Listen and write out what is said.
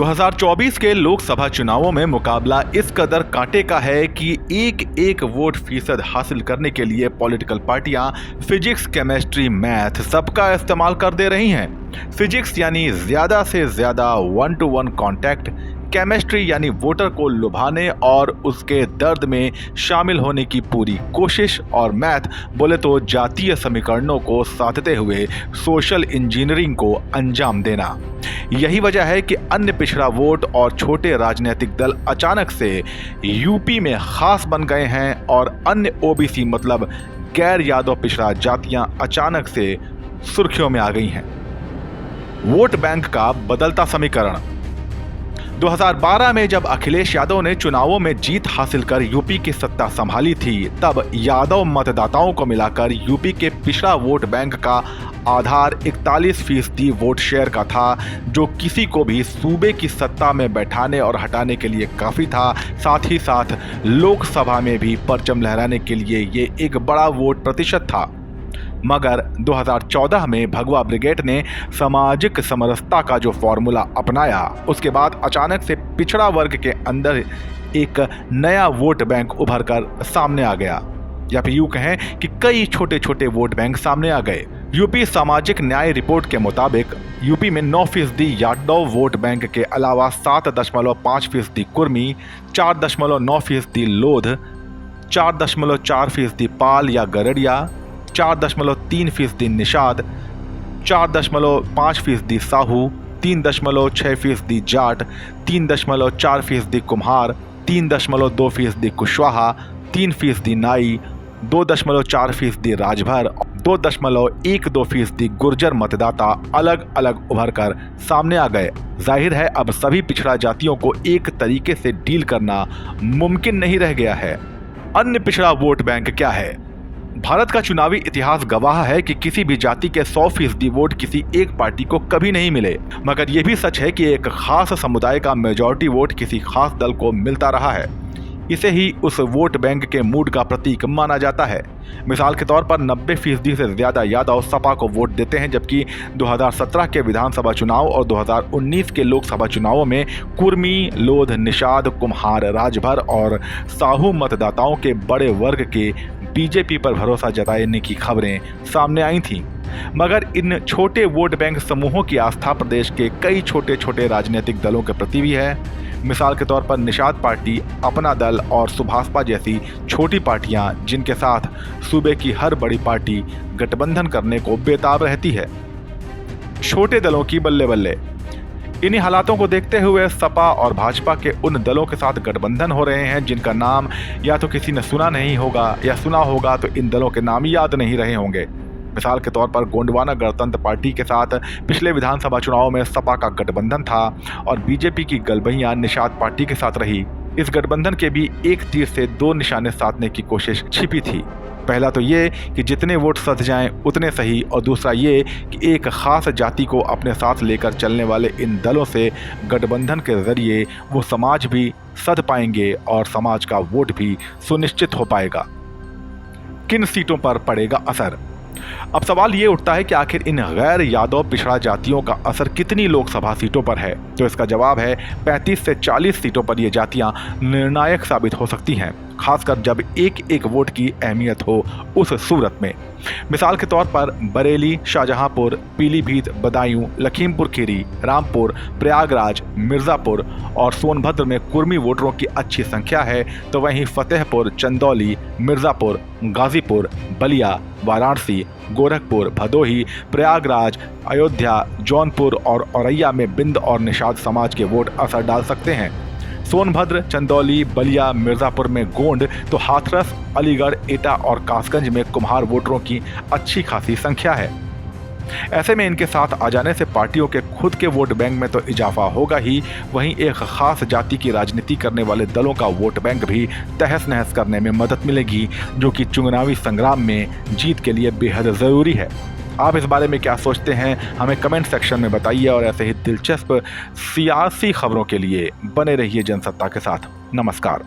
2024 के लोकसभा चुनावों में मुकाबला इस कदर कांटे का है कि एक एक वोट फीसद हासिल करने के लिए पॉलिटिकल पार्टियां फिजिक्स, केमिस्ट्री, मैथ सबका इस्तेमाल कर दे रही हैं। फिजिक्स यानी ज्यादा से ज्यादा 1-to-1 कांटेक्ट, केमिस्ट्री यानी वोटर को लुभाने और उसके दर्द में शामिल होने की पूरी कोशिश, और मैथ बोले तो जातीय समीकरणों को साधते हुए सोशल इंजीनियरिंग को अंजाम देना। यही वजह है कि अन्य पिछड़ा वोट और छोटे राजनीतिक दल अचानक से यूपी में खास बन गए हैं और अन्य ओबीसी मतलब गैर यादव पिछड़ा जातियां अचानक से सुर्खियों में आ गई हैं। वोट बैंक का बदलता समीकरण। 2012 में जब अखिलेश यादव ने चुनावों में जीत हासिल कर यूपी की सत्ता संभाली थी, तब यादव मतदाताओं को मिलाकर यूपी के पिछड़ा वोट बैंक का आधार 41% वोट शेयर का था, जो किसी को भी सूबे की सत्ता में बैठाने और हटाने के लिए काफी था। साथ ही साथ लोकसभा में भी परचम लहराने के लिए ये एक बड़ा वोट प्रतिशत था। मगर 2014 में भगवा ब्रिगेड ने सामाजिक समरसता का जो फॉर्मूला अपनाया, उसके बाद अचानक से पिछड़ा वर्ग के अंदर एक नया वोट बैंक उभर कर सामने आ गया, या फिर यूं कहें कि कई छोटे छोटे वोट बैंक सामने आ गए। यूपी सामाजिक न्याय रिपोर्ट के मुताबिक यूपी में 9% यादव वोट बैंक के अलावा 7.5% कुर्मी, 4.9% लोध, 4.4% पाल या गरड़िया, 4.3% निषाद, 4.5% साहू, 3.6% जाट, 3.4% कुम्हार, 3.2% कुशवाहा, 3% नाई, 2.4% राजभर, 2.12% गुर्जर मतदाता अलग अलग उभर कर सामने आ गए। जाहिर है अब सभी पिछड़ा जातियों को एक तरीके से डील करना मुमकिन नहीं रह गया है। अन्य पिछड़ा वोट बैंक क्या है? भारत का चुनावी इतिहास गवाह है कि किसी भी जाति के 100% वोट किसी एक पार्टी को कभी नहीं मिले, मगर यह भी सच है कि एक खास समुदाय का मेजॉरिटी वोट किसी खास दल को मिलता रहा है। इसे ही उस वोट बैंक के मूड का प्रतीक माना जाता है। मिसाल के तौर पर 90% से ज्यादा यादव सपा को वोट देते हैं, जबकि 2017 के विधानसभा चुनाव और 2019 के लोकसभा चुनावों में कुर्मी, लोध, निषाद, कुम्हार, राजभर और साहू मतदाताओं के बड़े वर्ग के बीजेपी पर भरोसा जताने की खबरें सामने आई थीं। मगर इन छोटे वोट बैंक समूहों की आस्था प्रदेश के कई छोटे छोटे राजनीतिक दलों के प्रति भी है। मिसाल के तौर पर निषाद पार्टी, अपना दल और सुभाषपा जैसी छोटी पार्टियां, जिनके साथ सूबे की हर बड़ी पार्टी गठबंधन करने को बेताब रहती है। छोटे दलों की बल्ले बल्ले। इन्हीं हालातों को देखते हुए सपा और भाजपा के उन दलों के साथ गठबंधन हो रहे हैं जिनका नाम या तो किसी ने सुना नहीं होगा, या सुना होगा तो इन दलों के नाम याद नहीं रहे होंगे। मिसाल के तौर पर गोंडवाना गणतंत्र पार्टी के साथ पिछले विधानसभा चुनाव में सपा का गठबंधन था और बीजेपी की गलबैयां निषाद पार्टी के साथ रही। इस गठबंधन के भी एक तीर से दो निशाने साधने की कोशिश छिपी थी। पहला तो ये कि जितने वोट सध जाएं उतने सही, और दूसरा ये कि एक खास जाति को अपने साथ लेकर चलने वाले इन दलों से गठबंधन के जरिए वो समाज भी सध पाएंगे और समाज का वोट भी सुनिश्चित हो पाएगा। किन सीटों पर पड़ेगा असर? अब सवाल ये उठता है कि आखिर इन गैर यादव पिछड़ा जातियों का असर कितनी लोकसभा सीटों पर है? तो इसका जवाब है 35 से 40 सीटों पर ये जातियां निर्णायक साबित हो सकती हैं, खासकर जब एक एक वोट की अहमियत हो उस सूरत में। मिसाल के तौर पर बरेली, शाहजहांपुर, पीलीभीत, बदायूं, लखीमपुर खीरी, रामपुर, प्रयागराज, मिर्ज़ापुर और सोनभद्र में कुर्मी वोटरों की अच्छी संख्या है, तो वहीं फतेहपुर, चंदौली, मिर्ज़ापुर, गाजीपुर, बलिया, वाराणसी, गोरखपुर, भदोही, प्रयागराज, अयोध्या, जौनपुर और औरैया में बिंद और निषाद समाज के वोट असर डाल सकते हैं। सोनभद्र, चंदौली, बलिया, मिर्ज़ापुर में गोंड, तो हाथरस, अलीगढ़, एटा और कासगंज में कुम्हार वोटरों की अच्छी खासी संख्या है। ऐसे में इनके साथ आ जाने से पार्टियों के खुद के वोट बैंक में तो इजाफा होगा ही, वहीं एक खास जाति की राजनीति करने वाले दलों का वोट बैंक भी तहस नहस करने में मदद मिलेगी, जो कि चुनावी संग्राम में जीत के लिए बेहद ज़रूरी है। आप इस बारे में क्या सोचते हैं, हमें कमेंट सेक्शन में बताइए, और ऐसे ही दिलचस्प सियासी खबरों के लिए बने रहिए जनसत्ता के साथ। नमस्कार।